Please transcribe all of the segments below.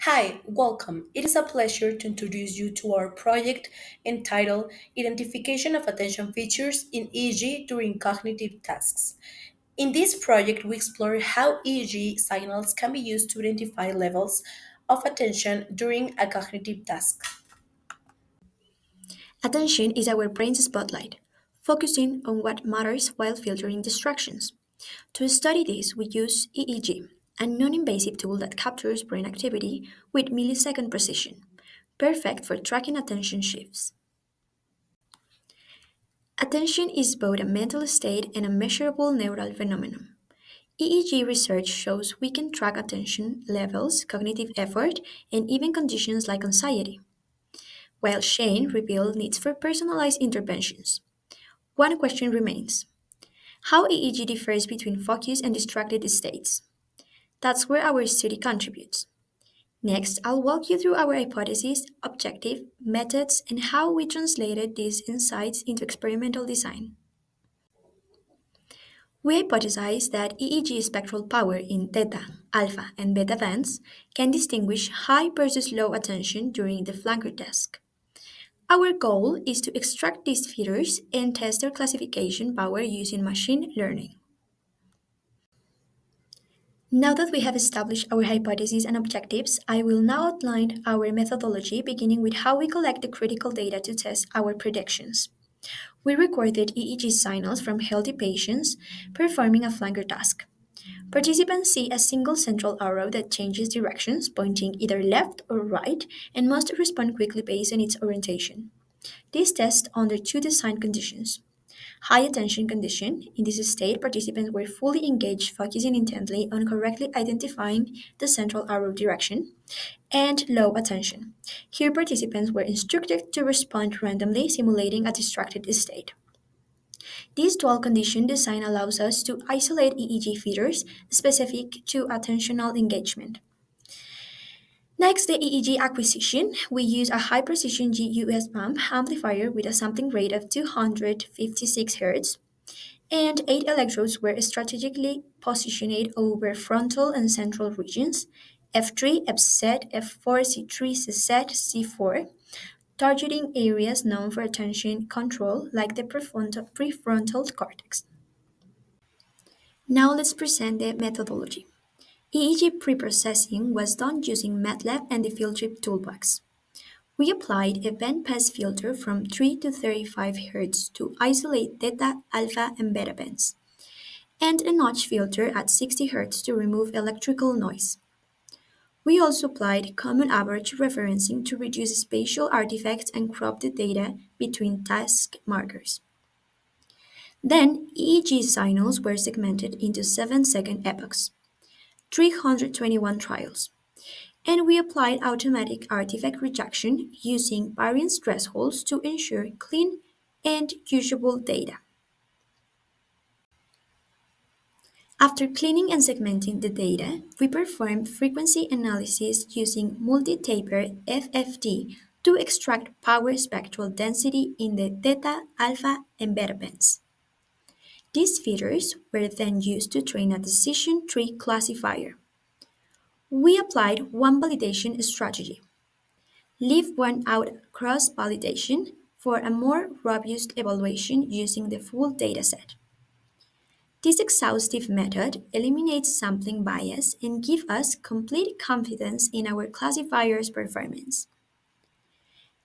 Hi, welcome. It is a pleasure to introduce you to our project entitled Identification of Attention Features in EEG During Cognitive Tasks. In this project, we explore how EEG signals can be used to identify levels of attention during a cognitive task. Attention is our brain's spotlight, focusing on what matters while filtering distractions. To study this, we use EEG, a non invasive tool that captures brain activity with millisecond precision, perfect for tracking attention shifts. Attention is both a mental state and a measurable neural phenomenon. EEG research shows we can track attention levels, cognitive effort, and even conditions like anxiety, while Shane revealed needs for personalized interventions. One question remains: how EEG differs between focused and distracted states. That's where our study contributes. Next, I'll walk you through our hypothesis, objective, methods, and how we translated these insights into experimental design. We hypothesize that EEG spectral power in theta, alpha, and beta bands can distinguish high versus low attention during the flanker task. Our goal is to extract these features and test their classification power using machine learning. Now that we have established our hypotheses and objectives, I will now outline our methodology, beginning with how we collect the critical data to test our predictions. We recorded EEG signals from healthy patients performing a flanker task. Participants see a single central arrow that changes directions, pointing either left or right, and must respond quickly based on its orientation. This test under two design conditions: high attention condition. In this state, participants were fully engaged, focusing intently on correctly identifying the central arrow direction, and low attention. Here, participants were instructed to respond randomly, simulating a distracted state. This dual condition design allows us to isolate EEG features specific to attentional engagement. Next, the EEG acquisition. We use a high precision GUS bump amplifier with a sampling rate of 256 Hz, and 8 electrodes were strategically positioned over frontal and central regions: F3, FZ, F4, C3, CZ, C4, targeting areas known for attention control like the prefrontal cortex. Now let's present the methodology. EEG preprocessing was done using MATLAB and the Filtrip toolbox. We applied a bandpass filter from 3 to 35 Hz to isolate theta, alpha, and beta bands, and a notch filter at 60 Hz to remove electrical noise. We also applied common average referencing to reduce spatial artifacts and crop the data between task markers. Then, EEG signals were segmented into 7-second epochs, 321 trials, and we applied automatic artifact rejection using variance thresholds to ensure clean and usable data. After cleaning and segmenting the data, we performed frequency analysis using multi-taper FFT to extract power spectral density in the theta, alpha, and beta bands. These features were then used to train a decision tree classifier. We applied one validation strategy: leave one out cross validation for a more robust evaluation using the full dataset. This exhaustive method eliminates sampling bias and gives us complete confidence in our classifier's performance.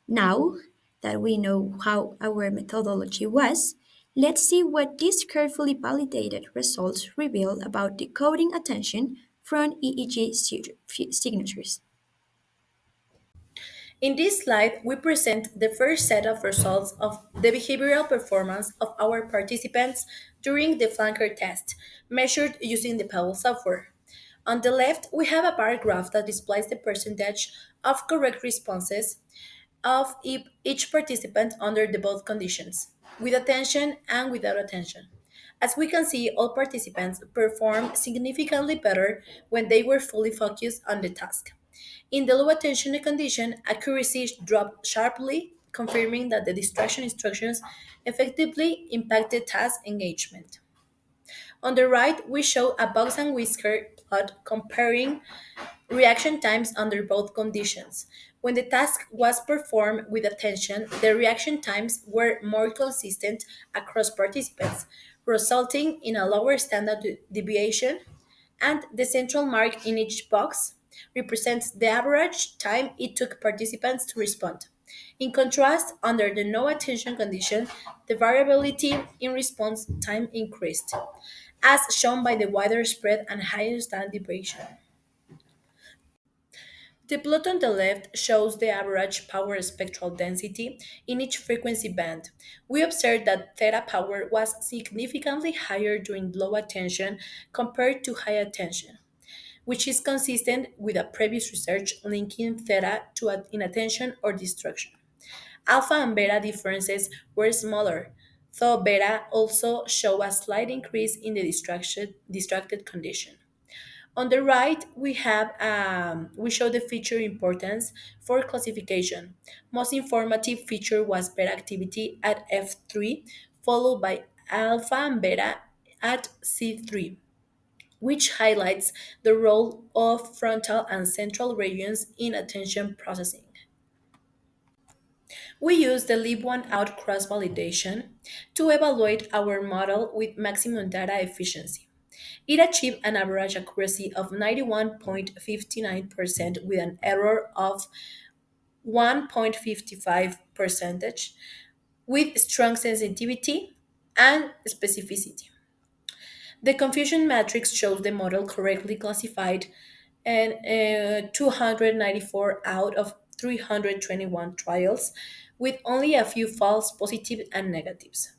Now that we know how our methodology was, let's see what these carefully validated results reveal about decoding attention from EEG signatures. In this slide, we present the first set of results of the behavioral performance of our participants during the flanker test, measured using the Pebble software. On the left, we have a bar graph that displays the percentage of correct responses of each participant under the both conditions, with attention and without attention. As we can see, all participants performed significantly better when they were fully focused on the task. In the low attention condition, accuracy dropped sharply, confirming that the distraction instructions effectively impacted task engagement. On the right, we show a box and whisker at comparing reaction times under both conditions. When the task was performed with attention, the reaction times were more consistent across participants, resulting in a lower standard deviation, and the central mark in each box represents the average time it took participants to respond. In contrast, under the no attention condition, the variability in response time increased, as shown by the wider spread and higher standard deviation. The plot on the left shows the average power spectral density in each frequency band. We observed that theta power was significantly higher during low attention compared to high attention, which is consistent with a previous research linking theta to inattention or distraction. Alpha and beta differences were smaller, though beta also showed a slight increase in the distracted condition. On the right, we show the feature importance for classification. Most informative feature was beta activity at F3, followed by alpha and beta at C3, which highlights the role of frontal and central regions in attention processing. We use the leave one out cross validation to evaluate our model with maximum data efficiency. It achieved an average accuracy of 91.59% with an error of 1.55 percentage with strong sensitivity and specificity. The confusion matrix shows the model correctly classified and 294 out of 321 trials with only a few false positives and negatives.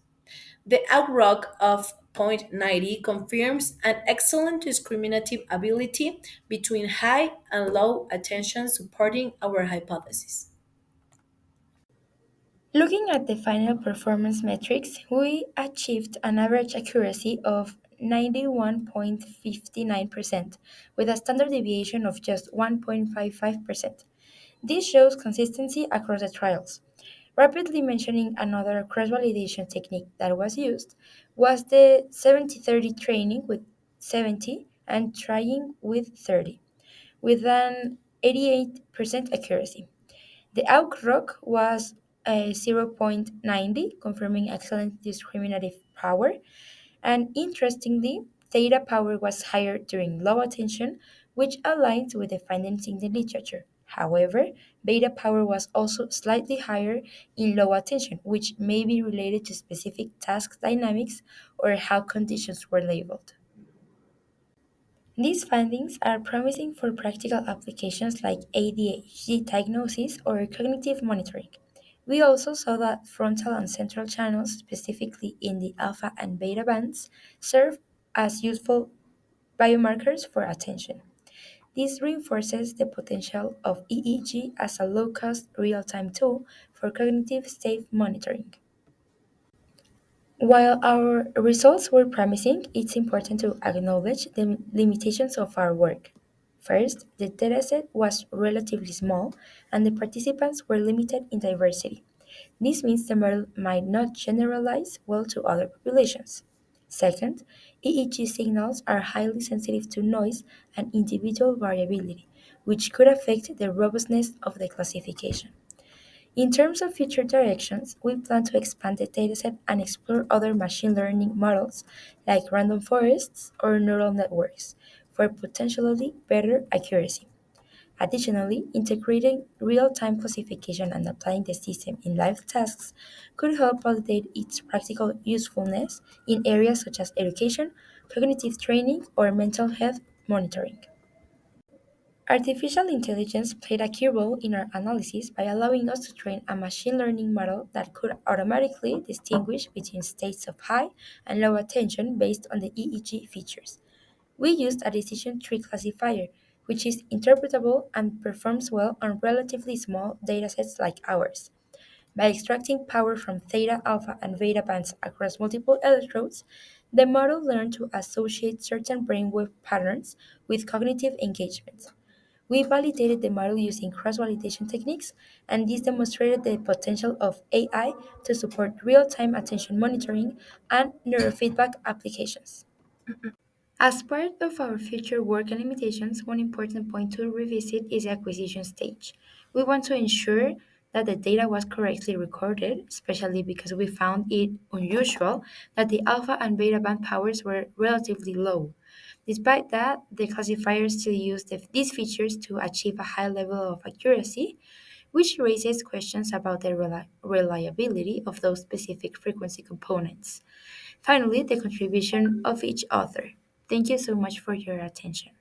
The outrock of 0.90 confirms an excellent discriminative ability between high and low attention, supporting our hypothesis. Looking at the final performance metrics, we achieved an average accuracy of 91.59% with a standard deviation of just 1.55%. This shows consistency across the trials. Rapidly mentioning another cross validation technique that was used was the 70-30 training with 70 and trying with 30, with an 88% accuracy. The outlook was 0.90, confirming excellent discriminative power, and interestingly, theta power was higher during low attention, which aligns with the findings in the literature. However, beta power was also slightly higher in low attention, which may be related to specific task dynamics or how conditions were labeled. These findings are promising for practical applications like ADHD diagnosis or cognitive monitoring. We also saw that frontal and central channels, specifically in the alpha and beta bands, serve as useful biomarkers for attention. This reinforces the potential of EEG as a low cost, real time tool for cognitive state monitoring. While our results were promising, it's important to acknowledge the limitations of our work. First, the dataset was relatively small and the participants were limited in diversity. This means the model might not generalize well to other populations. Second, EEG signals are highly sensitive to noise and individual variability, which could affect the robustness of the classification. In terms of future directions, we plan to expand the dataset and explore other machine learning models like random forests or neural networks for potentially better accuracy. Additionally, integrating real time classification and applying the system in live tasks could help validate its practical usefulness in areas such as education, cognitive training, or mental health monitoring. Artificial intelligence played a key role in our analysis by allowing us to train a machine learning model that could automatically distinguish between states of high and low attention based on the EEG features. We used a decision tree classifier, which is interpretable and performs well on relatively small datasets like ours. By extracting power from theta, alpha, and beta bands across multiple electrodes, the model learned to associate certain brainwave patterns with cognitive engagement. We validated the model using cross validation techniques, and this demonstrated the potential of AI to support real time attention monitoring and neurofeedback applications. As part of our future work and limitations, one important point to revisit is the acquisition stage. We want to ensure that the data was correctly recorded, especially because we found it unusual that the alpha and beta band powers were relatively low. Despite that, the classifiers still use these features to achieve a high level of accuracy, which raises questions about the reliability of those specific frequency components. Finally, the contribution of each author. Thank you so much for your attention.